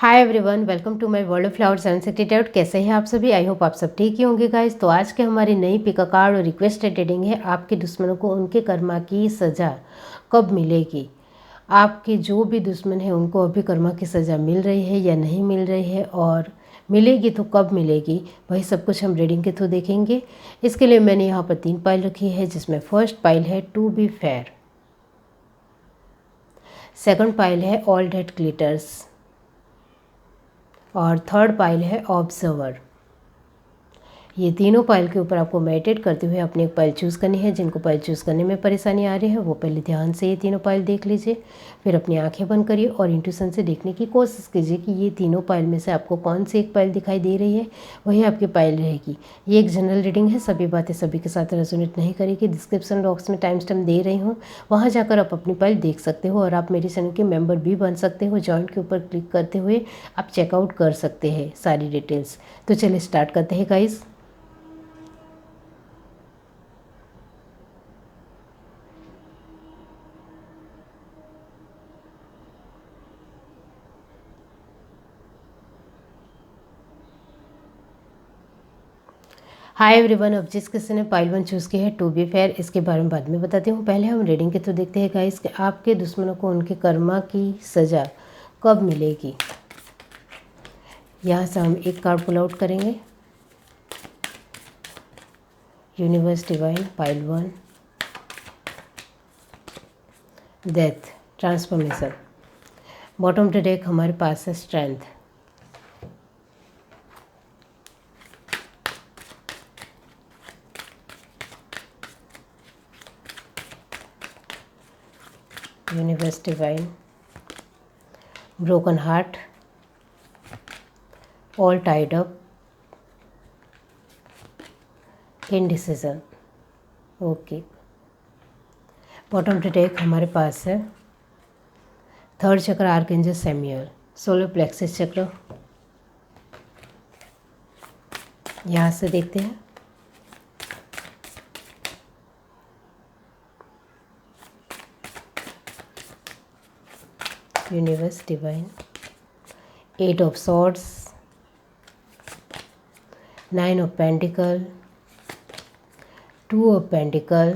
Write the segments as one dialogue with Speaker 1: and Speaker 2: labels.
Speaker 1: Hi everyone, welcome to my world of flower 762। कैसे हैं आप सभी? आई होप आप सब ठीक ही होंगे गाइस। तो आज के हमारी नई पिका कार्ड और रिक्वेस्टेड रीडिंग है, आपके दुश्मनों को उनके कर्मा की सज़ा कब मिलेगी। आपके जो भी दुश्मन हैं उनको अभी कर्मा की सज़ा मिल रही है या नहीं मिल रही है, और मिलेगी तो कब मिलेगी, वही सब कुछ हम रीडिंग के थ्रू देखेंगे। इसके लिए मैंने यहाँ पर 3 पाइल रखी है, जिसमें फर्स्ट पाइल है to be fair, second pile है ऑल डेट ग्लिटर्स और थर्ड पाइल है ऑब्जर्वर। ये तीनों पाइल के ऊपर आपको मेडिटेट करते हुए अपनी एक पाइल चूज़ करनी है। जिनको पाइल चूज़ करने में परेशानी आ रही है वो पहले ध्यान से ये तीनों पाइल देख लीजिए, फिर अपनी आंखें बंद करिए और इंट्यूशन से देखने की कोशिश कीजिए कि ये तीनों पाइल में से आपको कौन सी एक पाइल दिखाई दे रही है, वही आपकी पाइल रहेगी। ये एक जनरल रीडिंग है, सभी बातें सभी के साथ रेजोनेट नहीं करेगी। डिस्क्रिप्शन बॉक्स में टाइम स्टैम्प दे रही हूँ, वहाँ जाकर आप अपनी पाइल देख सकते हो और आप मेरे चैनल के मेंबर भी बन सकते हो। जॉइंट के ऊपर क्लिक करते हुए आप चेकआउट कर सकते हैं सारी डिटेल्स। तो चलिए स्टार्ट करते हैं गाइस। हाय एवरीवन, अब जिस किसी ने पाइल 1 चूज़ की है टू बी फेयर, इसके बारे में बाद में बताती हूँ। पहले हम रीडिंग के थ्रू देखते हैं गाइस कि आपके दुश्मनों को उनके कर्मा की सज़ा कब मिलेगी। यहाँ से हम एक कार्ड पुल आउट करेंगे। Universe divine pile 1, death transformation. Bottom of the deck हमारे पास है strength, universe divine broken heart, all tied up, indecision. Okay, bottom of the deck हमारे पास है थर्ड चक्र आर्कएंजल सैमुअल, सोलर प्लेक्सस चक्र। यहाँ से देखते हैं universe divine, 8 of swords, 9 of pentacle, 2 of pentacle,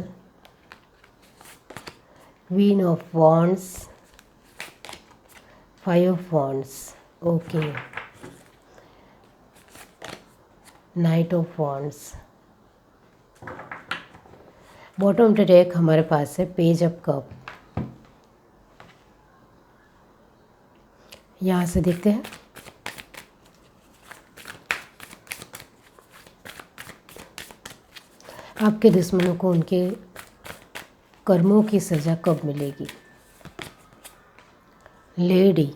Speaker 1: queen of wands, 5 of wands. Okay, night of wands. Bottom of the deck हमारे पास है पेज ऑफ कप। यहाँ से देखते हैं आपके दुश्मनों को उनके कर्मों की सज़ा कब मिलेगी। Lady,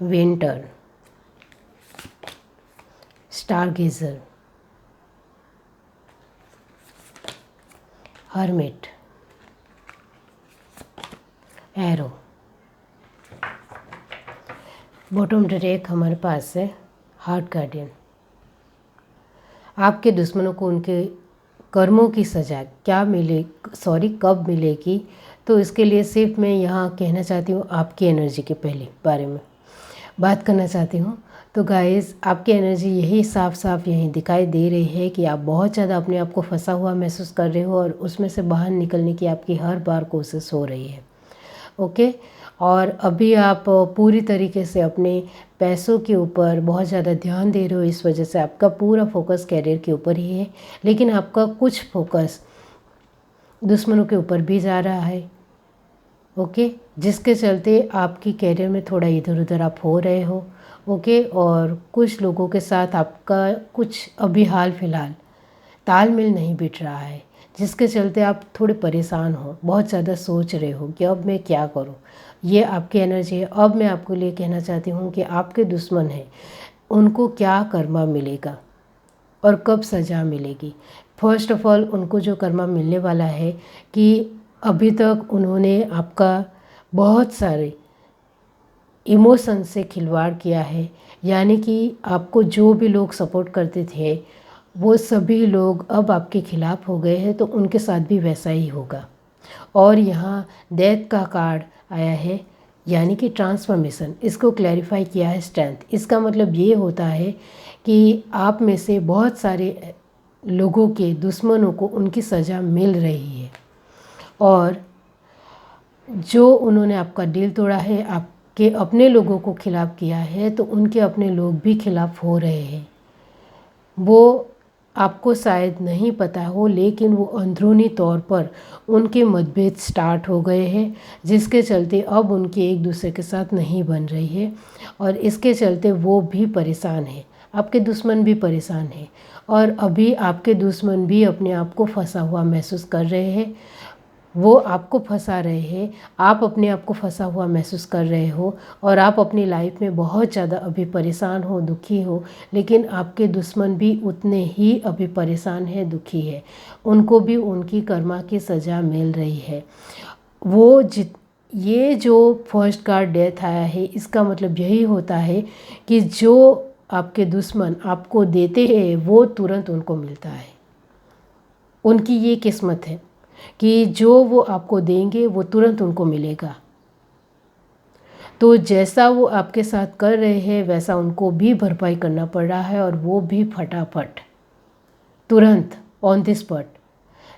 Speaker 1: winter, Stargazer, hermit, arrow. Bottom of the deck हमारे पास है हार्ट गार्डियन। आपके दुश्मनों को उनके कर्मों की सज़ा कब मिलेगी, तो इसके लिए सिर्फ मैं यहाँ कहना चाहती हूँ, आपकी एनर्जी के पहले बारे में बात करना चाहती हूँ। तो गाइस, आपकी एनर्जी यही साफ साफ यहीं दिखाई दे रही है कि आप बहुत ज़्यादा अपने आप को फंसा हुआ महसूस कर रहे हो और उसमें से बाहर निकलने की आपकी हर बार कोशिश हो रही है। ओके, और अभी आप पूरी तरीके से अपने पैसों के ऊपर बहुत ज़्यादा ध्यान दे रहे हो, इस वजह से आपका पूरा फोकस कैरियर के ऊपर ही है, लेकिन आपका कुछ फोकस दुश्मनों के ऊपर भी जा रहा है। ओके, जिसके चलते आपकी कैरियर में थोड़ा इधर उधर आप हो रहे हो। ओके, और कुछ लोगों के साथ आपका कुछ अभी हाल फिलहाल तालमेल नहीं बिठ रहा है, जिसके चलते आप थोड़े परेशान हो, बहुत ज़्यादा सोच रहे हो कि अब मैं क्या करूं। ये आपकी एनर्जी है। अब मैं आपको लिए कहना चाहती हूँ कि आपके दुश्मन हैं, उनको क्या कर्मा मिलेगा और कब सज़ा मिलेगी। फर्स्ट ऑफ ऑल, उनको जो कर्मा मिलने वाला है कि अभी तक उन्होंने आपका बहुत सारे इमोशन से खिलवाड़ किया है, यानी कि आपको जो भी लोग सपोर्ट करते थे वो सभी लोग अब आपके खिलाफ़ हो गए हैं, तो उनके साथ भी वैसा ही होगा। और यहाँ डेथ का कार्ड आया है, यानी कि ट्रांसफॉर्मेशन, इसको क्लैरिफाई किया है स्ट्रेंथ। इसका मतलब ये होता है कि आप में से बहुत सारे लोगों के दुश्मनों को उनकी सज़ा मिल रही है, और जो उन्होंने आपका दिल तोड़ा है, आपके अपने लोगों को खिलाफ़ किया है, तो उनके अपने लोग भी खिलाफ़ हो रहे हैं। वो आपको शायद नहीं पता हो, लेकिन वो अंदरूनी तौर पर उनके मतभेद स्टार्ट हो गए हैं, जिसके चलते अब उनके एक दूसरे के साथ नहीं बन रही है, और इसके चलते वो भी परेशान है, आपके दुश्मन भी परेशान है। और अभी आपके दुश्मन भी अपने आप को फंसा हुआ महसूस कर रहे हैं, वो आपको फंसा रहे हैं, आप अपने आप को फंसा हुआ महसूस कर रहे हो, और आप अपनी लाइफ में बहुत ज़्यादा अभी परेशान हो, दुखी हो। लेकिन आपके दुश्मन भी उतने ही अभी परेशान है, दुखी है, उनको भी उनकी कर्मा की सज़ा मिल रही है। वो ये जो फर्स्ट कार्ड डेथ आया है, इसका मतलब यही होता है कि जो आपके दुश्मन आपको देते हैं वो तुरंत उनको मिलता है। उनकी ये किस्मत है कि जो वो आपको देंगे वो तुरंत उनको मिलेगा। तो जैसा वो आपके साथ कर रहे हैं वैसा उनको भी भरपाई करना पड़ रहा है, और वो भी फटाफट, तुरंत, ऑन द स्पॉट।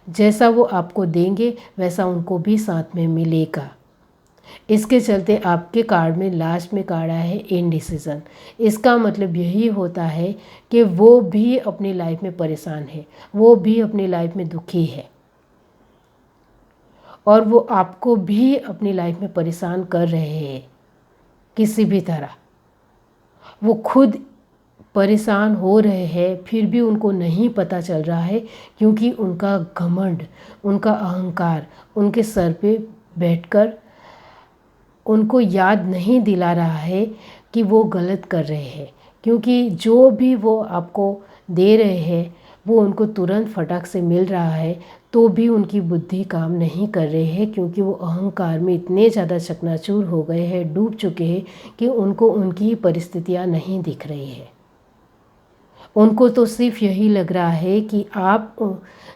Speaker 1: जैसा वो आपको देंगे वैसा उनको भी साथ में मिलेगा। इसके चलते आपके कार्ड में लास्ट में कार्ड आया है इनडिसीजन। इसका मतलब यही होता है कि वो भी अपनी लाइफ में परेशान है, वो भी अपनी लाइफ में दुखी है, और वो आपको भी अपनी लाइफ में परेशान कर रहे हैं किसी भी तरह। वो खुद परेशान हो रहे हैं, फिर भी उनको नहीं पता चल रहा है, क्योंकि उनका घमंड, उनका अहंकार उनके सर पे बैठकर उनको याद नहीं दिला रहा है कि वो गलत कर रहे हैं। क्योंकि जो भी वो आपको दे रहे हैं वो उनको तुरंत फटाक से मिल रहा है, तो भी उनकी बुद्धि काम नहीं कर रही है, क्योंकि वो अहंकार में इतने ज़्यादा चकनाचूर हो गए हैं, डूब चुके हैं कि उनको उनकी परिस्थितियाँ नहीं दिख रही है। उनको तो सिर्फ यही लग रहा है कि आप,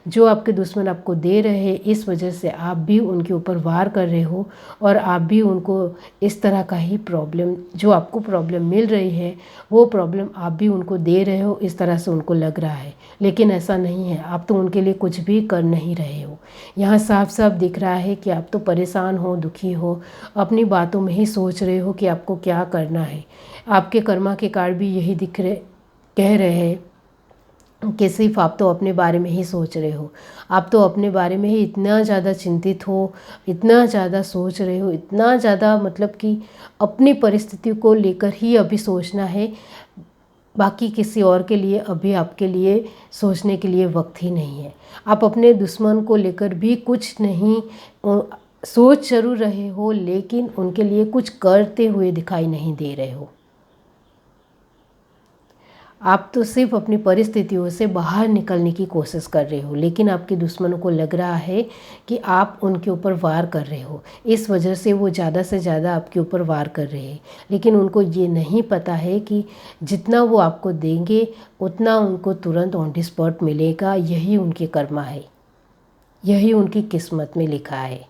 Speaker 1: जो आपके दुश्मन आपको दे रहे हैं, इस वजह से आप भी उनके ऊपर वार कर रहे हो, और आप भी उनको इस तरह का ही प्रॉब्लम, जो आपको प्रॉब्लम मिल रही है वो प्रॉब्लम आप भी उनको दे रहे हो, इस तरह से उनको लग रहा है। लेकिन ऐसा नहीं है, आप तो उनके लिए कुछ भी कर नहीं रहे हो। यहाँ साफ साफ दिख रहा है कि आप तो परेशान हो, दुखी हो, अपनी बातों में ही सोच रहे हो कि आपको क्या करना है। आपके कर्मा के कार्ड भी यही कह रहे हैं कि सिर्फ आप तो अपने बारे में ही सोच रहे हो, आप तो अपने बारे में ही इतना ज़्यादा चिंतित हो, इतना ज़्यादा सोच रहे हो, इतना ज़्यादा, मतलब कि अपनी परिस्थिति को लेकर ही अभी सोचना है। बाकी किसी और के लिए अभी आपके लिए सोचने के लिए वक्त ही नहीं है। आप अपने दुश्मन को लेकर भी कुछ नहीं सोच जरूर रहे हो, लेकिन उनके लिए कुछ करते हुए दिखाई नहीं दे रहे हो। आप तो सिर्फ अपनी परिस्थितियों से बाहर निकलने की कोशिश कर रहे हो, लेकिन आपके दुश्मनों को लग रहा है कि आप उनके ऊपर वार कर रहे हो, इस वजह से वो ज़्यादा से ज़्यादा आपके ऊपर वार कर रहे हैं। लेकिन उनको ये नहीं पता है कि जितना वो आपको देंगे उतना उनको तुरंत ऑन द स्पॉट मिलेगा। यही उनकी कर्मा है, यही उनकी किस्मत में लिखा है।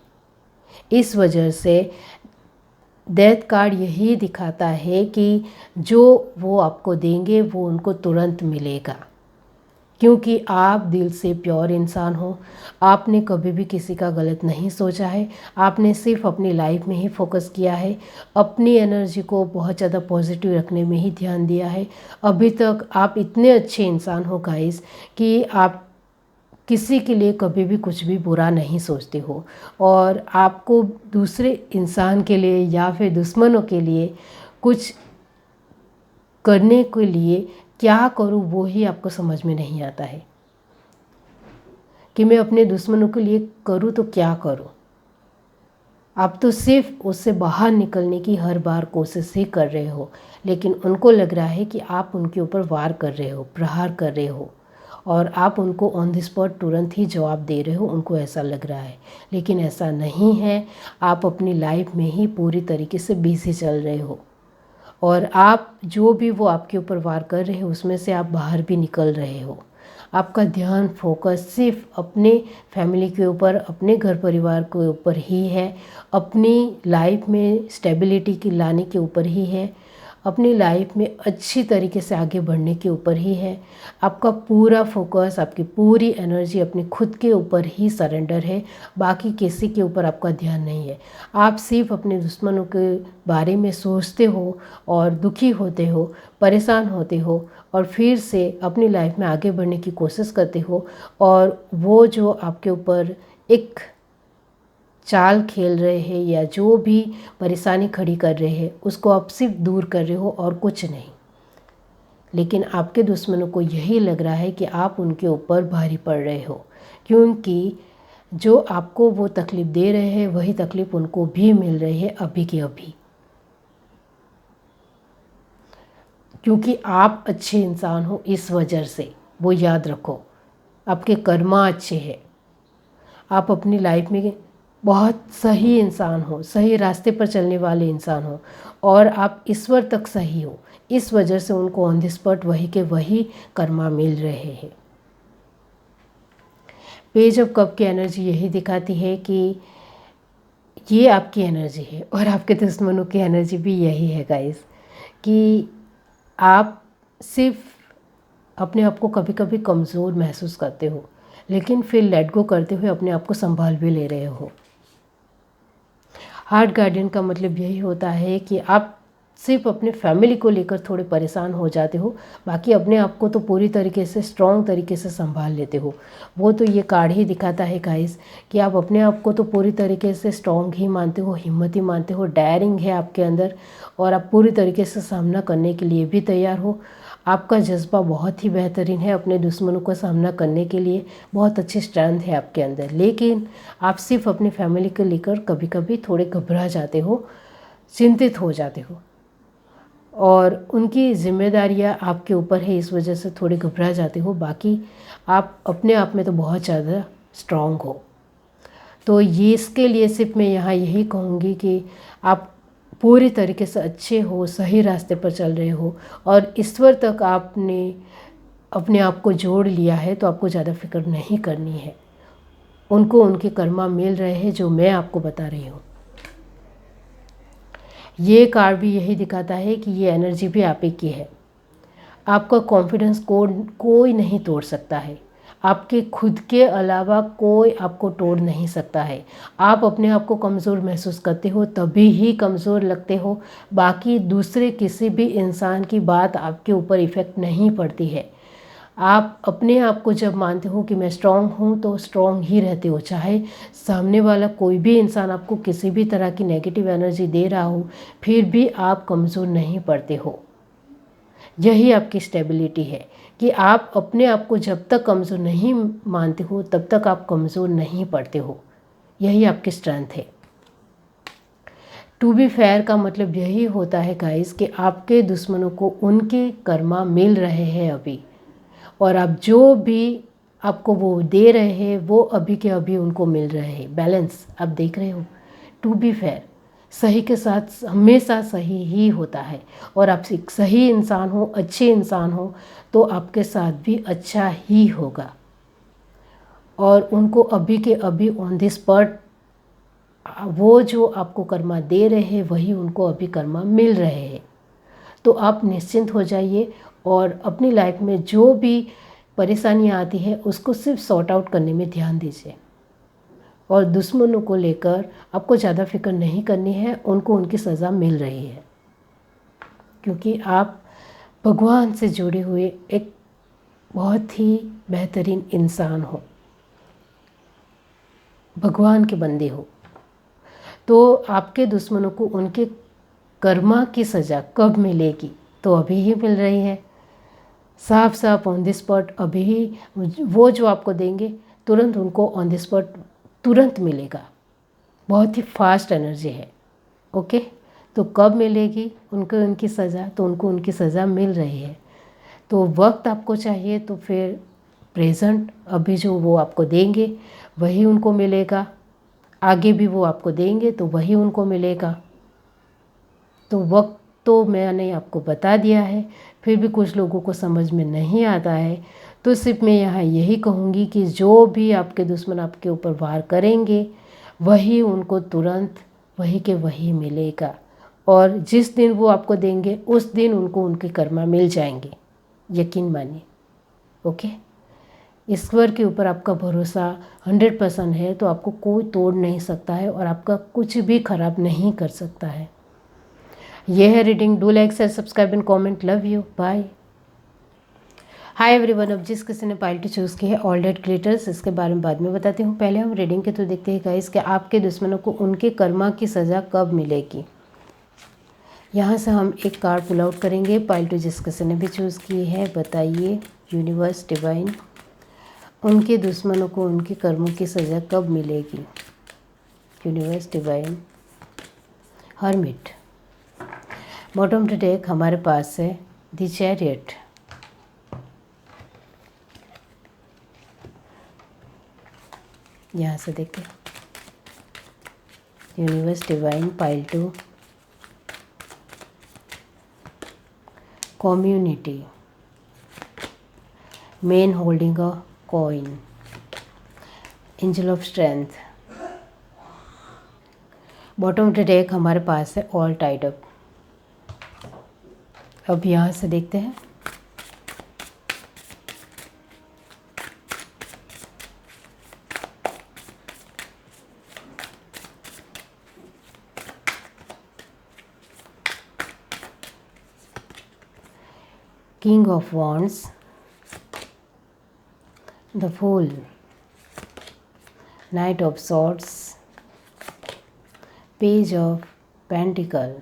Speaker 1: इस वजह से डेथ कार्ड यही दिखाता है कि जो वो आपको देंगे वो उनको तुरंत मिलेगा, क्योंकि आप दिल से प्योर इंसान हो। आपने कभी भी किसी का गलत नहीं सोचा है, आपने सिर्फ अपनी लाइफ में ही फोकस किया है, अपनी एनर्जी को बहुत ज़्यादा पॉजिटिव रखने में ही ध्यान दिया है। अभी तक आप इतने अच्छे इंसान हो गाइस कि आप किसी के लिए कभी भी कुछ भी बुरा नहीं सोचते हो, और आपको दूसरे इंसान के लिए या फिर दुश्मनों के लिए कुछ करने के लिए क्या करूं वो ही आपको समझ में नहीं आता है कि मैं अपने दुश्मनों के लिए करूं तो क्या करूं। आप तो सिर्फ उससे बाहर निकलने की हर बार कोशिश ही कर रहे हो, लेकिन उनको लग रहा है कि आप उनके ऊपर वार कर रहे हो, प्रहार कर रहे हो, और आप उनको ऑन द स्पॉट तुरंत ही जवाब दे रहे हो, उनको ऐसा लग रहा है। लेकिन ऐसा नहीं है, आप अपनी लाइफ में ही पूरी तरीके से बिजी चल रहे हो, और आप जो भी वो आपके ऊपर वार कर रहे हो उसमें से आप बाहर भी निकल रहे हो। आपका ध्यान फोकस सिर्फ अपने फैमिली के ऊपर, अपने घर परिवार के ऊपर ही है, अपनी लाइफ में स्टेबिलिटी की लाने के ऊपर ही है, अपनी लाइफ में अच्छी तरीके से आगे बढ़ने के ऊपर ही है। आपका पूरा फोकस, आपकी पूरी एनर्जी अपने खुद के ऊपर ही सरेंडर है, बाकी किसी के ऊपर आपका ध्यान नहीं है। आप सिर्फ अपने दुश्मनों के बारे में सोचते हो और दुखी होते हो, परेशान होते हो और फिर से अपनी लाइफ में आगे बढ़ने की कोशिश करते हो, और वो जो आपके ऊपर एक चाल खेल रहे हैं या जो भी परेशानी खड़ी कर रहे हैं उसको आप सिर्फ दूर कर रहे हो और कुछ नहीं। लेकिन आपके दुश्मनों को यही लग रहा है कि आप उनके ऊपर भारी पड़ रहे हो, क्योंकि जो आपको वो तकलीफ़ दे रहे हैं वही तकलीफ़ उनको भी मिल रही है अभी के अभी। क्योंकि आप अच्छे इंसान हो इस वजह से, वो याद रखो। आपके कर्मा अच्छे हैं, आप अपनी लाइफ में बहुत सही इंसान हो, सही रास्ते पर चलने वाले इंसान हो, और आप ईश्वर तक सही हो। इस वजह से उनको ऑन द स्पॉट वही के वही कर्मा मिल रहे हैं। पेज ऑफ कप की एनर्जी यही दिखाती है कि ये आपकी एनर्जी है और आपके दुश्मनों की एनर्जी भी यही है गाइस, कि आप सिर्फ अपने आप को कभी कभी कमज़ोर महसूस करते हो, लेकिन फिर लेट गो करते हुए अपने आप को संभाल भी ले रहे हो। हार्ट गार्डियन का मतलब यही होता है कि आप सिर्फ अपने फैमिली को लेकर थोड़े परेशान हो जाते हो, बाकी अपने आप को तो पूरी तरीके से स्ट्रॉन्ग तरीके से संभाल लेते हो। वो तो ये कार्ड ही दिखाता है गाइस कि आप अपने आप को तो पूरी तरीके से स्ट्रॉन्ग ही मानते हो, हिम्मती मानते हो, डेयरिंग है आपके अंदर, और आप पूरी तरीके से सामना करने के लिए भी तैयार हो। आपका जज्बा बहुत ही बेहतरीन है अपने दुश्मनों का सामना करने के लिए, बहुत अच्छी स्ट्रेंथ है आपके अंदर। लेकिन आप सिर्फ अपनी फैमिली को लेकर कभी कभी थोड़े घबरा जाते हो, चिंतित हो जाते हो, और उनकी जिम्मेदारियां आपके ऊपर है, इस वजह से थोड़े घबरा जाते हो। बाकी आप अपने आप में तो बहुत ज़्यादा स्ट्रॉन्ग हो। तो ये इसके लिए सिर्फ मैं यहाँ यही कहूँगी कि आप पूरी तरीके से अच्छे हो, सही रास्ते पर चल रहे हो, और ईश्वर तक आपने अपने आप को जोड़ लिया है, तो आपको ज़्यादा फिक्र नहीं करनी है। उनको उनके कर्मा मिल रहे हैं जो मैं आपको बता रही हूँ। ये कार्ड भी यही दिखाता है कि ये एनर्जी भी आप ही की है। आपका कॉन्फिडेंस कोई नहीं तोड़ सकता है, आपके खुद के अलावा कोई आपको तोड़ नहीं सकता है। आप अपने आप को कमज़ोर महसूस करते हो तभी ही कमज़ोर लगते हो, बाकी दूसरे किसी भी इंसान की बात आपके ऊपर इफ़ेक्ट नहीं पड़ती है। आप अपने आप को जब मानते हो कि मैं स्ट्रॉन्ग हूँ, तो स्ट्रॉन्ग ही रहते हो, चाहे सामने वाला कोई भी इंसान आपको किसी भी तरह की नेगेटिव एनर्जी दे रहा हो, फिर भी आप कमज़ोर नहीं पड़ते हो। यही आपकी स्टेबिलिटी है कि आप अपने आप को जब तक कमज़ोर नहीं मानते हो तब तक आप कमज़ोर नहीं पड़ते हो। यही आपकी स्ट्रेंथ है। टू बी फेयर का मतलब यही होता है गाइस कि आपके दुश्मनों को उनके कर्मा मिल रहे हैं अभी, और आप जो भी आपको वो दे रहे हैं वो अभी के अभी उनको मिल रहे हैं। बैलेंस आप देख रहे हो। टू बी फेयर, सही के साथ हमेशा सही ही होता है, और आप एक सही इंसान हो, अच्छे इंसान हो, तो आपके साथ भी अच्छा ही होगा। और उनको अभी के अभी ऑन द स्पॉट वो जो आपको कर्मा दे रहे हैं वही उनको अभी कर्मा मिल रहे हैं। तो आप निश्चिंत हो जाइए और अपनी लाइफ में जो भी परेशानियाँ आती है उसको सिर्फ सॉर्ट आउट करने में ध्यान दीजिए, और दुश्मनों को लेकर आपको ज़्यादा फिक्र नहीं करनी है। उनको उनकी सज़ा मिल रही है, क्योंकि आप भगवान से जुड़े हुए एक बहुत ही बेहतरीन इंसान हो, भगवान के बंदे हो। तो आपके दुश्मनों को उनके कर्मा की सज़ा कब मिलेगी, तो अभी ही मिल रही है, साफ साफ ऑन द स्पॉट। अभी ही वो जो आपको देंगे तुरंत उनको ऑन द स्पॉट तुरंत मिलेगा। बहुत ही फास्ट एनर्जी है। ओके, तो कब मिलेगी उनको उनकी सज़ा, तो उनको उनकी सज़ा मिल रही है। तो वक्त आपको चाहिए तो फिर प्रेजेंट अभी जो वो आपको देंगे वही उनको मिलेगा, आगे भी वो आपको देंगे तो वही उनको मिलेगा। तो वक्त तो मैंने आपको बता दिया है, फिर भी कुछ लोगों को समझ में नहीं आता है, तो सिर्फ मैं यहाँ यही कहूँगी कि जो भी आपके दुश्मन आपके ऊपर वार करेंगे वही उनको तुरंत वही के वही मिलेगा, और जिस दिन वो आपको देंगे उस दिन उनको उनके कर्मा मिल जाएंगे, यकीन मानिए। ओके, ईश्वर के ऊपर आपका भरोसा 100% है तो आपको कोई तोड़ नहीं सकता है और आपका कुछ भी खराब नहीं कर सकता है। यह है reading. Do like, share, subscribe and comment. Love you, bye. Hi everyone, अब जिस किसी ने पाइल चूज़ की है ऑल डेट क्रिएटर्स, इसके बारे में बाद में बताती हूँ। पहले हम रीडिंग के थ्रू देखते हैं गाइस कि आपके दुश्मनों को उनके कर्मा की सज़ा कब मिलेगी। यहाँ से हम एक कार्ड पुल आउट करेंगे। पाइल टू जिस किसी ने भी चूज़ की है, बताइए यूनिवर्स डिवाइन, उनके दुश्मनों को उनके कर्मों की सज़ा कब मिलेगी। Universe divine, hermit. Bottom to deck हमारे पास है द चैरियट। यहाँ से देखते हैं universe divine, pile two, community, man holding a coin, angel of strength। Bottom to deck हमारे पास है ऑल टाइड अप। अब यहाँ से देखते हैं King of Wands, the Fool, Knight of Swords, Page of Pentacle,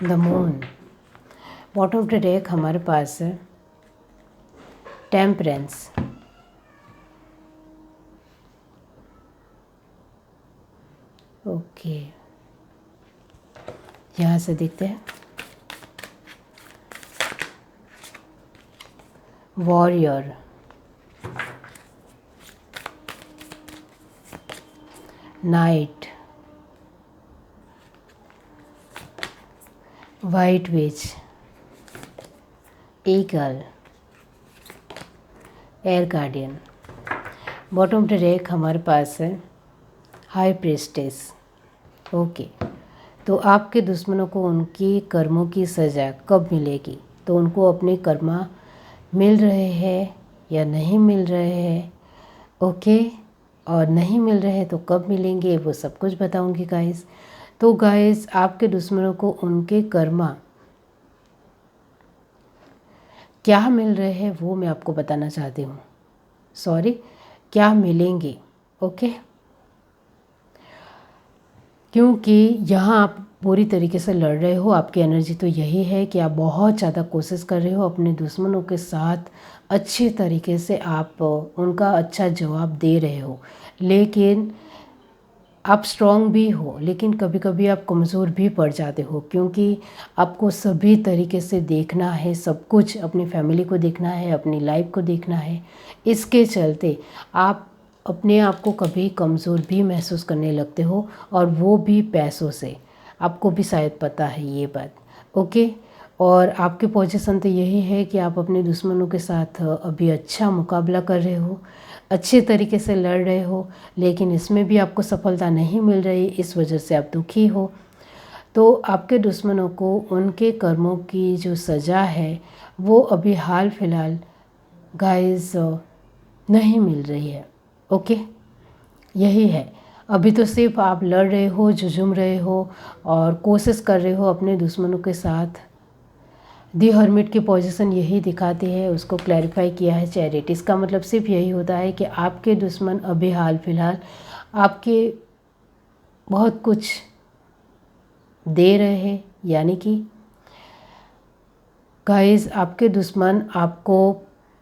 Speaker 1: the Moon। Bottom to deck हमारे पास है टेम्परेंस। ओके, यहाँ से देखते हैं warrior, knight, white witch, eagle, air guardian. Bottom to deck हमारे पास है हाई प्रीस्टेस। ओके, तो आपके दुश्मनों को उनकी कर्मों की सज़ा कब मिलेगी, तो उनको अपने कर्मा मिल रहे हैं या नहीं मिल रहे हैं। ओके, और नहीं मिल रहे हैं तो कब मिलेंगे वो सब कुछ बताऊंगी गाइस। तो गाइस, आपके दुश्मनों को उनके कर्मा क्या मिल रहे हैं वो मैं आपको बताना चाहती हूँ। सॉरी, क्या मिलेंगे। ओके, क्योंकि यहाँ आप पूरी तरीके से लड़ रहे हो। आपकी एनर्जी तो यही है कि आप बहुत ज़्यादा कोशिश कर रहे हो अपने दुश्मनों के साथ अच्छे तरीके से आप उनका अच्छा जवाब दे रहे हो, लेकिन आप स्ट्रॉन्ग भी हो, लेकिन कभी कभी आप कमज़ोर भी पड़ जाते हो, क्योंकि आपको सभी तरीके से देखना है, सब कुछ अपनी फैमिली को देखना है, अपनी लाइफ को देखना है। इसके चलते आप अपने आप को कभी कमज़ोर भी महसूस करने लगते हो, और वो भी पैसों से। आपको भी शायद पता है ये बात। ओके, और आपकी पोजीशन तो यही है कि आप अपने दुश्मनों के साथ अभी अच्छा मुकाबला कर रहे हो, अच्छे तरीके से लड़ रहे हो, लेकिन इसमें भी आपको सफलता नहीं मिल रही, इस वजह से आप दुखी हो। तो आपके दुश्मनों को उनके कर्मों की जो सज़ा है वो अभी हाल फिलहाल गाइस नहीं मिल रही है। ओके, यही है। अभी तो सिर्फ आप लड़ रहे हो, जुझुम रहे हो और कोशिश कर रहे हो अपने दुश्मनों के साथ। दी हर्मिट की पोजीशन यही दिखाती है, उसको क्लैरिफाई किया है चैरिटी। इसका मतलब सिर्फ यही होता है कि आपके दुश्मन अभी हाल फिलहाल आपके बहुत कुछ दे रहे हैं, यानी कि गाइस, आपके दुश्मन आपको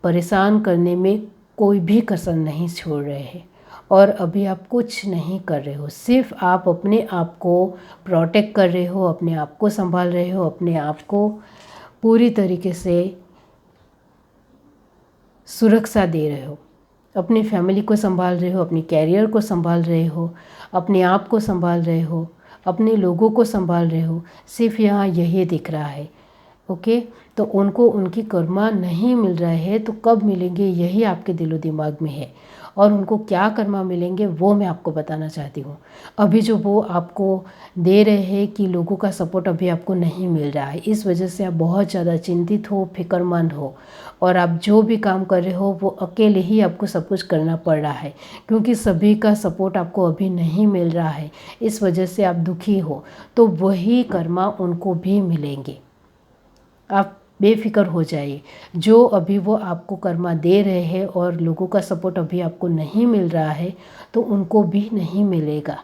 Speaker 1: परेशान करने में कोई भी कसर नहीं छोड़ रहे हैं, और अभी आप कुछ नहीं कर रहे हो, सिर्फ आप अपने आप को प्रोटेक्ट कर रहे हो, अपने आप को संभाल रहे हो, अपने आप को पूरी तरीके से सुरक्षा दे रहे हो, अपनी फैमिली को संभाल रहे हो, अपनी कैरियर को संभाल रहे हो, अपने आप को संभाल रहे हो, अपने लोगों को संभाल रहे हो। सिर्फ यहाँ यही दिख रहा है। ओके। तो उनको उनकी कर्मा नहीं मिल रहा है, तो कब मिलेंगे यही आपके दिलो दिमाग में है, और उनको क्या कर्मा मिलेंगे वो मैं आपको बताना चाहती हूँ। अभी जो वो आपको दे रहे हैं कि लोगों का सपोर्ट अभी आपको नहीं मिल रहा है, इस वजह से आप बहुत ज़्यादा चिंतित हो, फिक्रमंद हो, और आप जो भी काम कर रहे हो वो अकेले ही आपको सब कुछ करना पड़ रहा है, क्योंकि सभी का सपोर्ट आपको अभी नहीं मिल रहा है, इस वजह से आप दुखी हो। तो वही कर्मा उनको भी मिलेंगे, आप बेफिक्र हो जाइए। जो अभी वो आपको कर्मा दे रहे हैं और लोगों का सपोर्ट अभी आपको नहीं मिल रहा है, तो उनको भी नहीं मिलेगा।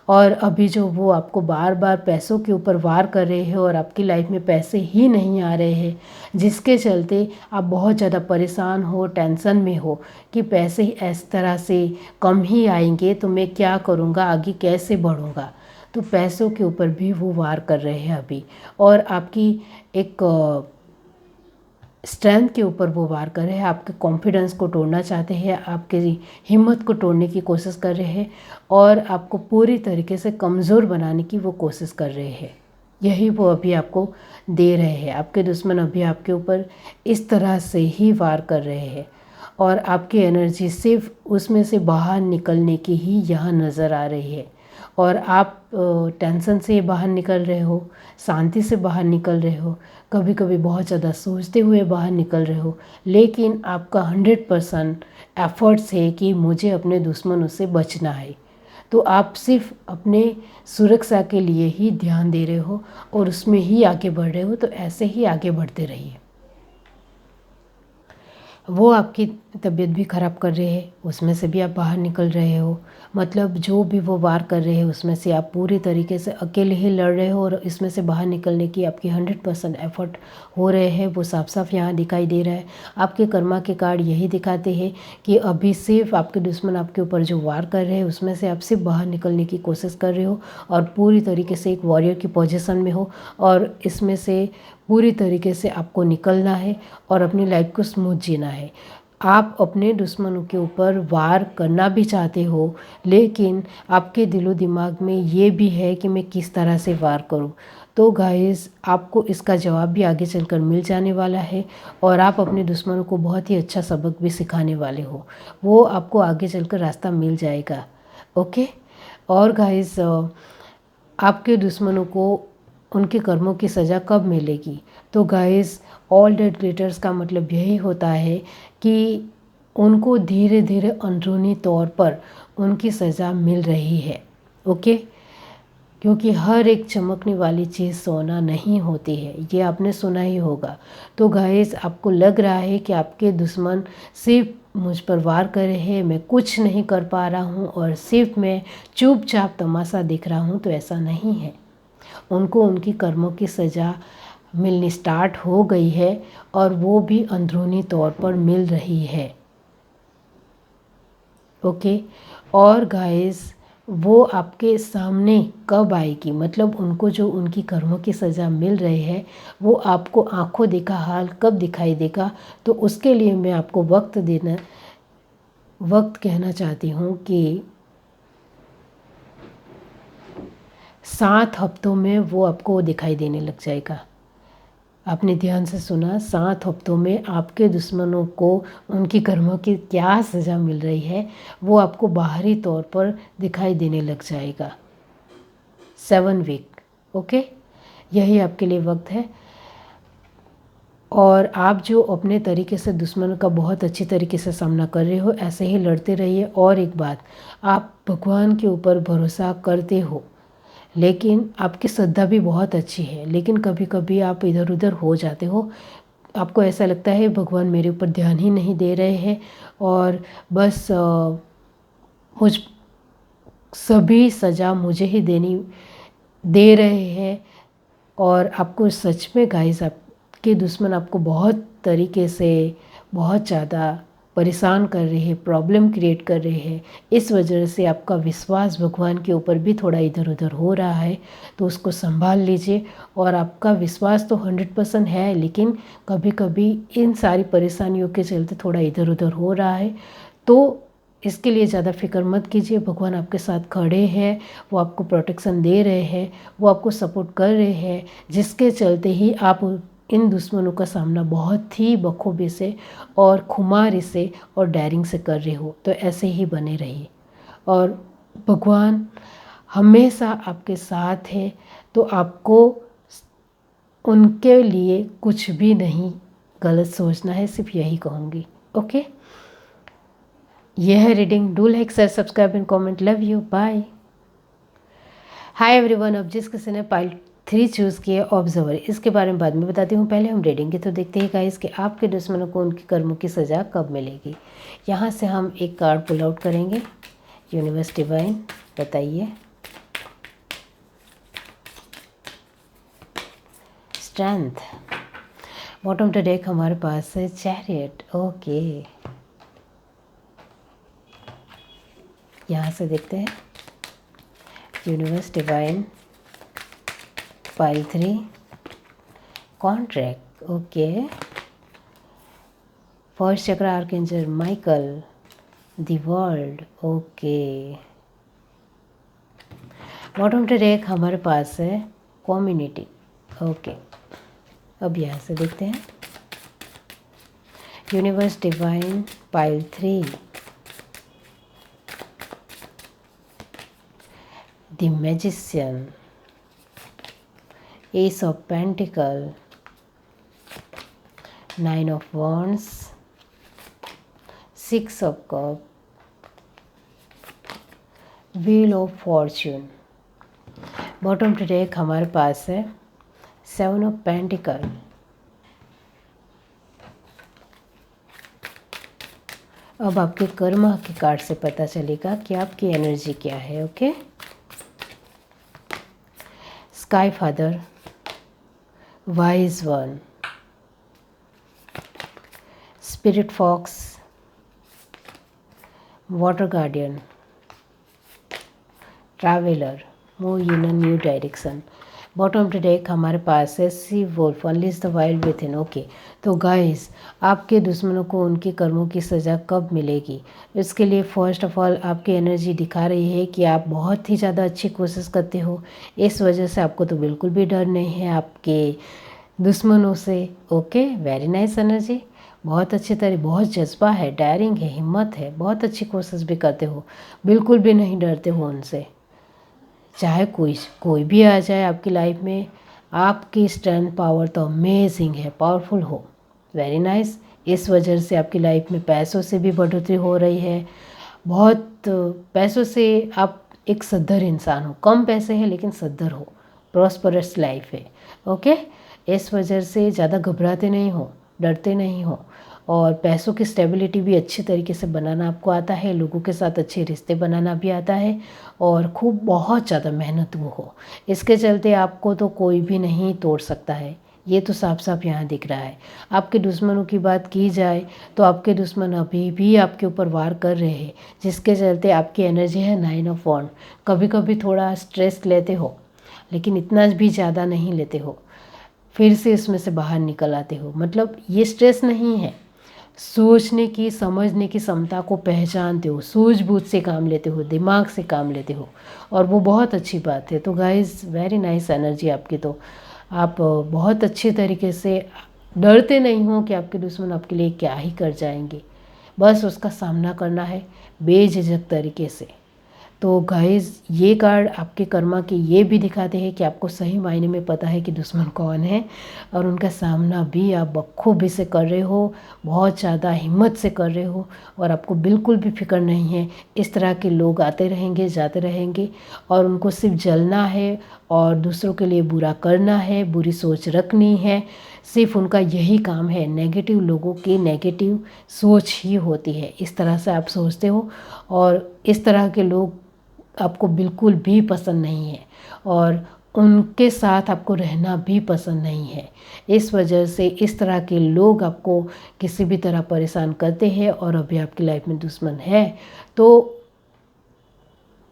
Speaker 1: और अभी जो वो आपको बार बार पैसों के ऊपर वार कर रहे हैं और आपकी लाइफ में पैसे ही नहीं आ रहे हैं, जिसके चलते आप बहुत ज़्यादा परेशान हो, टेंशन में हो कि पैसे इस तरह से कम ही आएंगे, तो मैं क्या करूँगा, आगे कैसे बढ़ूँगा। तो पैसों के ऊपर भी वो वार कर रहे हैं अभी, और आपकी एक स्ट्रेंथ के ऊपर वो वार कर रहे हैं, आपके कॉन्फिडेंस को तोड़ना चाहते हैं, आपकी हिम्मत को तोड़ने की कोशिश कर रहे हैं, और आपको पूरी तरीके से कमज़ोर बनाने की वो कोशिश कर रहे हैं। यही वो अभी आपको दे रहे हैं। आपके दुश्मन अभी आपके ऊपर इस तरह से ही वार कर रहे हैं, और आपकी एनर्जी सिर्फ उसमें से बाहर निकलने की ही यहाँ नज़र आ रही है। और आप टेंशन से बाहर निकल रहे हो, शांति से बाहर निकल रहे हो, कभी कभी बहुत ज़्यादा सोचते हुए बाहर निकल रहे हो, लेकिन आपका 100% एफर्ट्स है कि मुझे अपने दुश्मनों से बचना है। तो आप सिर्फ अपने सुरक्षा के लिए ही ध्यान दे रहे हो और उसमें ही आगे बढ़ रहे हो, तो ऐसे ही आगे बढ़ते रहिए। वो आपकी तबीयत भी ख़राब कर रहे हैं, उसमें से भी आप बाहर निकल रहे हो। मतलब जो भी वो वार कर रहे हैं उसमें से आप पूरी तरीके से अकेले ही लड़ रहे हो, और इसमें से बाहर निकलने की आपकी 100% एफर्ट हो रहे हैं, वो साफ साफ यहाँ दिखाई दे रहा है। आपके कर्मा के कार्ड यही दिखाते हैं कि अभी सिर्फ आपके दुश्मन आपके ऊपर जो वार कर रहे हैं उसमें से आप सिर्फ बाहर निकलने की कोशिश कर रहे हो, और पूरी तरीके से एक वॉरियर की पोजीशन में हो, और इसमें से पूरी तरीके से आपको निकलना है और अपनी लाइफ को स्मूथ जीना है। आप अपने दुश्मनों के ऊपर वार करना भी चाहते हो, लेकिन आपके दिलो दिमाग में ये भी है कि मैं किस तरह से वार करूं। तो गाइस, आपको इसका जवाब भी आगे चलकर मिल जाने वाला है, और आप अपने दुश्मनों को बहुत ही अच्छा सबक भी सिखाने वाले हो। वो आपको आगे चलकर रास्ता मिल जाएगा। ओके। और गाइस, आपके दुश्मनों को उनके कर्मों की सज़ा कब मिलेगी? तो गाइस, ऑल डेट ग्लिटर्स का मतलब यही होता है कि उनको धीरे धीरे अंदरूनी तौर पर उनकी सज़ा मिल रही है। ओके। क्योंकि हर एक चमकने वाली चीज़ सोना नहीं होती है, ये आपने सुना ही होगा। तो गाइस, आपको लग रहा है कि आपके दुश्मन सिर्फ मुझ पर वार कर रहे हैं, मैं कुछ नहीं कर पा रहा हूँ और सिर्फ मैं चुपचाप तमाशा देख रहा हूँ, तो ऐसा नहीं है। उनको उनकी कर्मों की सज़ा मिलनी स्टार्ट हो गई है, और वो भी अंदरूनी तौर पर मिल रही है। ओके। और गाइस, वो आपके सामने कब आएगी, मतलब उनको जो उनकी कर्मों की सज़ा मिल रही है वो आपको आंखों देखा हाल कब दिखाई देगा? तो उसके लिए मैं आपको वक्त कहना चाहती हूँ कि 7 हफ्तों में वो आपको दिखाई देने लग जाएगा। आपने ध्यान से सुना, 7 हफ्तों में आपके दुश्मनों को उनकी कर्मों की क्या सज़ा मिल रही है वो आपको बाहरी तौर पर दिखाई देने लग जाएगा। 7 वीक। ओके। यही आपके लिए वक्त है, और आप जो अपने तरीके से दुश्मनों का बहुत अच्छी तरीके से सामना कर रहे हो, ऐसे ही लड़ते रहिए। और एक बात, आप भगवान के ऊपर भरोसा करते हो, लेकिन आपकी श्रद्धा भी बहुत अच्छी है, लेकिन कभी कभी आप इधर उधर हो जाते हो। आपको ऐसा लगता है भगवान मेरे ऊपर ध्यान ही नहीं दे रहे हैं, और बस मुझ सभी सज़ा मुझे ही दे रहे हैं। और आपको सच में गाइस, आपके दुश्मन आपको बहुत तरीके से बहुत ज़्यादा परेशान कर रहे हैं, प्रॉब्लम क्रिएट कर रहे हैं। इस वजह से आपका विश्वास भगवान के ऊपर भी थोड़ा इधर उधर हो रहा है, तो उसको संभाल लीजिए। और आपका विश्वास तो 100% है, लेकिन कभी कभी इन सारी परेशानियों के चलते थोड़ा इधर उधर हो रहा है, तो इसके लिए ज़्यादा फिक्र मत कीजिए। भगवान आपके साथ खड़े हैं, वो आपको प्रोटेक्शन दे रहे हैं, वो आपको सपोर्ट कर रहे हैं, जिसके चलते ही आप इन दुश्मनों का सामना बहुत ही बखूबी से और खुमारी से और डेयरिंग से कर रहे हो। तो ऐसे ही बने रहिए और भगवान हमेशा आपके साथ है। तो आपको उनके लिए कुछ भी नहीं गलत सोचना है, सिर्फ यही कहूँगी। ओके, यह है reading. Do like, share, subscribe and comment. Love you, bye. Hi everyone, अब जिस किसी ने पाइल 3 चूज़ किए ऑब्जर्वर, इसके बारे में बाद में बताती हूँ। पहले हम रीडिंग की तो देखते हैं गाइस कि आपके दुश्मनों को उनके कर्मों की सज़ा कब मिलेगी। यहाँ से हम एक कार्ड पुल आउट करेंगे। यूनिवर्स डिवाइन बताइए। स्ट्रेंथ। बॉटम टू डेक हमारे पास है चैरियट। ओके, यहाँ से देखते हैं। Universe divine pile 3 contract. Okay, first chakra archangel Michael the world. Okay, bottom to deck हमारे पास है कम्युनिटी। ओके, अब यहाँ से देखते हैं। Universe divine pile 3 the magician, ace of pentacle, 9 of wands, 6 of cup, wheel of fortune. Bottom to deck हमारे पास है 7 ऑफ पेंटिकल, अब आपके कर्म के कार्ड से पता चलेगा कि आपकी एनर्जी क्या है। Okay, sky father, wise one, spirit fox, water guardian, traveller, move in a new direction. Bottom to deck हमारे पास है sea wolf, unleash the wild within. Okay, तो गाइस आपके दुश्मनों को उनके कर्मों की सज़ा कब मिलेगी, इसके लिए फर्स्ट ऑफ ऑल आपकी एनर्जी दिखा रही है कि आप बहुत ही ज़्यादा अच्छी कोशिश करते हो। इस वजह से आपको तो बिल्कुल भी डर नहीं है आपके दुश्मनों से। ओके, वेरी नाइस एनर्जी, बहुत अच्छी तरह, बहुत जज्बा है, डायरिंग है, हिम्मत है, बहुत अच्छी कोशिश भी करते हो, बिल्कुल भी नहीं डरते हो उनसे। चाहे कोई भी आ जाए आपकी लाइफ में, आपकी स्ट्रेंथ पावर तो अमेजिंग है, पावरफुल हो। Very nice. इस वजह से आपकी लाइफ में पैसों से भी बढ़ोतरी हो रही है, बहुत पैसों से आप एक सद्धर इंसान हो, कम पैसे हैं लेकिन सद्धर हो, प्रॉस्परस लाइफ है। ओके, इस वजह से ज़्यादा घबराते नहीं हो, डरते नहीं हो, और पैसों की स्टेबिलिटी भी अच्छी तरीके से बनाना आपको आता है, लोगों के साथ अच्छे रिश्ते बनाना भी आता है, और खूब बहुत ज़्यादा मेहनत वो हो। इसके चलते आपको तो कोई भी नहीं तोड़ सकता है, ये तो साफ साफ यहाँ दिख रहा है। आपके दुश्मनों की बात की जाए तो आपके दुश्मन अभी भी आपके ऊपर वार कर रहे हैं, जिसके चलते आपकी एनर्जी है 9 ऑफ वॉन्ड। कभी कभी थोड़ा स्ट्रेस लेते हो, लेकिन इतना भी ज़्यादा नहीं लेते हो, फिर से इसमें से बाहर निकल आते हो। मतलब ये स्ट्रेस नहीं है, सोचने की, समझने की क्षमता को पहचानते हो, सूझबूझ से काम लेते हो, दिमाग से काम लेते हो, और वो बहुत अच्छी बात है। तो गाइस वेरी नाइस एनर्जी आपकी। तो आप बहुत अच्छे तरीके से डरते नहीं हो कि आपके दुश्मन आपके लिए क्या ही कर जाएंगे, बस उसका सामना करना है बेझिझक तरीके से। तो गाइस ये कार्ड आपके कर्मा के ये भी दिखाते हैं कि आपको सही मायने में पता है कि दुश्मन कौन है, और उनका सामना भी आप बखूबी से कर रहे हो, बहुत ज़्यादा हिम्मत से कर रहे हो, और आपको बिल्कुल भी फिक्र नहीं है। इस तरह के लोग आते रहेंगे, जाते रहेंगे, और उनको सिर्फ जलना है और दूसरों के लिए बुरा करना है, बुरी सोच रखनी है, सिर्फ उनका यही काम है। नेगेटिव लोगों की नेगेटिव सोच ही होती है, इस तरह से आप सोचते हो, और इस तरह के लोग आपको बिल्कुल भी पसंद नहीं है, और उनके साथ आपको रहना भी पसंद नहीं है। इस वजह से इस तरह के लोग आपको किसी भी तरह परेशान करते हैं, और अभी आपकी लाइफ में दुश्मन है तो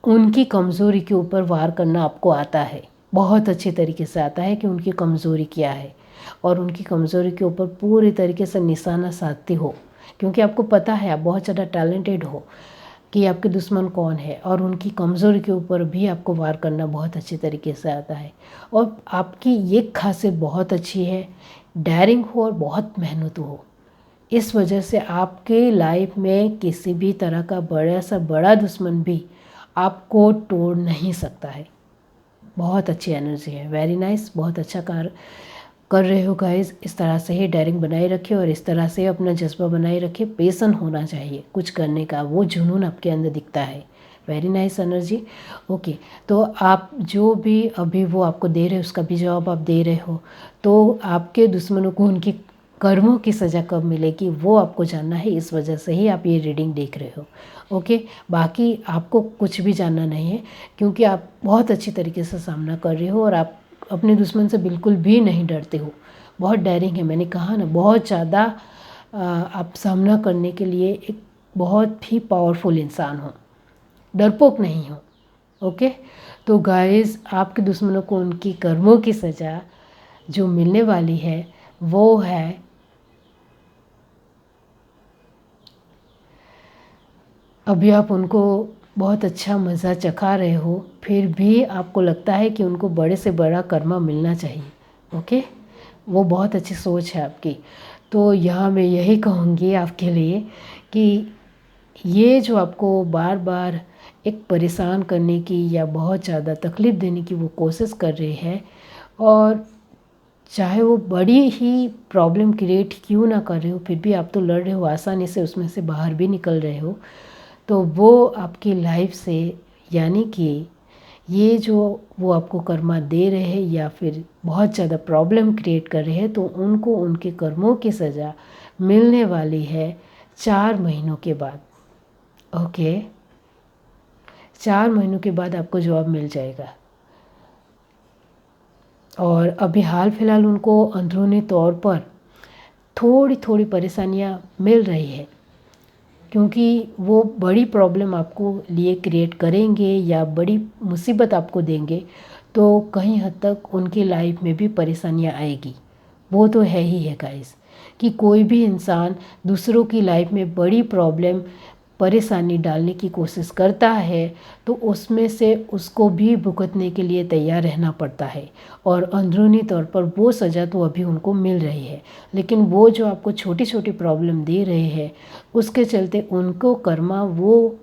Speaker 1: उनकी कमज़ोरी के ऊपर वार करना आपको आता है, बहुत अच्छी तरीके से आता है कि उनकी कमज़ोरी क्या है, और उनकी कमज़ोरी के ऊपर पूरी तरीके से निशाना साधते हो, क्योंकि आपको पता है आप बहुत ज़्यादा टैलेंटेड हो। कि आपके दुश्मन कौन है, और उनकी कमज़ोरी के ऊपर भी आपको वार करना बहुत अच्छे तरीके से आता है। और आपकी ये खासियत बहुत अच्छी है, डेयरिंग हो और बहुत मेहनत हो। इस वजह से आपके लाइफ में किसी भी तरह का बड़ा से बड़ा दुश्मन भी आपको तोड़ नहीं सकता है। बहुत अच्छी एनर्जी है, वेरी नाइस, बहुत अच्छा कार्य कर रहे हो गाइस। इस तरह से ही डेयरिंग बनाए रखिए और इस तरह से अपना जज्बा बनाए रखिए। पेशेंट होना चाहिए कुछ करने का, वो जुनून आपके अंदर दिखता है। Very nice energy. ओके, तो आप जो भी अभी वो आपको दे रहे हो उसका भी जवाब आप दे रहे हो। तो आपके दुश्मनों को उनके कर्मों की सज़ा कब मिलेगी वो आपको जानना है, इस वजह से ही आप ये रीडिंग देख रहे हो। ओके, बाकी आपको कुछ भी जानना नहीं है, क्योंकि आप बहुत अच्छी तरीके से सामना कर रहे हो और आप अपने दुश्मन से बिल्कुल भी नहीं डरते हो। बहुत डेयरिंग है, मैंने कहा ना, बहुत ज़्यादा आप सामना करने के लिए एक बहुत ही पावरफुल इंसान हो, डरपोक नहीं हो। ओके, तो गाइस आपके दुश्मनों को उनकी कर्मों की सज़ा जो मिलने वाली है वो है अभी आप उनको बहुत अच्छा मज़ा चखा रहे हो, फिर भी आपको लगता है कि उनको बड़े से बड़ा कर्मा मिलना चाहिए। ओके, वो बहुत अच्छी सोच है आपकी। तो यहाँ मैं यही कहूँगी आपके लिए कि ये जो आपको बार बार एक परेशान करने की या बहुत ज़्यादा तकलीफ़ देने की वो कोशिश कर रहे हैं, और चाहे वो बड़ी ही प्रॉब्लम क्रिएट क्यों ना कर रहे हो, फिर भी आप तो लड़ रहे हो, आसानी से उसमें से बाहर भी निकल रहे हो। तो वो आपकी लाइफ से, यानी कि ये जो वो आपको कर्मा दे रहे हैं या फिर बहुत ज़्यादा प्रॉब्लम क्रिएट कर रहे हैं, तो उनको उनके कर्मों की सज़ा मिलने वाली है 4 महीनों के बाद। ओके, 4 महीनों के बाद आपको जवाब मिल जाएगा। और अभी हाल फिलहाल उनको अंदरूनी तौर पर थोड़ी थोड़ी परेशानियां मिल रही है, क्योंकि वो बड़ी प्रॉब्लम आपको लिए क्रिएट करेंगे या बड़ी मुसीबत आपको देंगे, तो कहीं हद तक उनकी लाइफ में भी परेशानियां आएगी। वो तो है ही है गाइस, कि कोई भी इंसान दूसरों की लाइफ में बड़ी प्रॉब्लम परेशानी डालने की कोशिश करता है तो उसमें से उसको भी भुगतने के लिए तैयार रहना पड़ता है। और अंदरूनी तौर पर वो सज़ा तो अभी उनको मिल रही है, लेकिन वो जो आपको छोटी छोटी प्रॉब्लम दे रहे हैं उसके चलते उनको कर्मा वो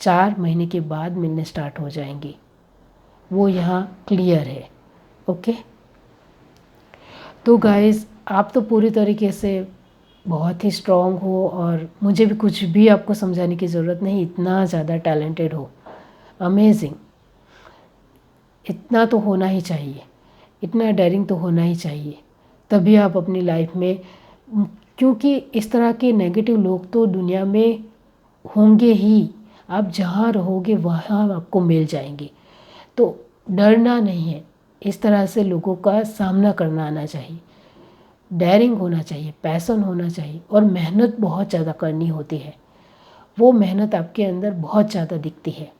Speaker 1: 4 महीने के बाद मिलने स्टार्ट हो जाएंगे। वो यहाँ क्लियर है। ओके, तो गाइस आप तो पूरी तरीके से बहुत ही स्ट्रॉन्ग हो और मुझे भी कुछ भी आपको समझाने की ज़रूरत नहीं, इतना ज़्यादा टैलेंटेड हो, अमेजिंग। इतना तो होना ही चाहिए, इतना डेयरिंग तो होना ही चाहिए, तभी आप अपनी लाइफ में, क्योंकि इस तरह के नेगेटिव लोग तो दुनिया में होंगे ही, आप जहाँ रहोगे वहाँ आपको मिल जाएंगे। तो डरना नहीं है, इस तरह से लोगों का सामना करना आना चाहिए, डेयरिंग होना चाहिए, पैशन होना चाहिए, और मेहनत बहुत ज़्यादा करनी होती है। वो मेहनत आपके अंदर बहुत ज़्यादा दिखती है।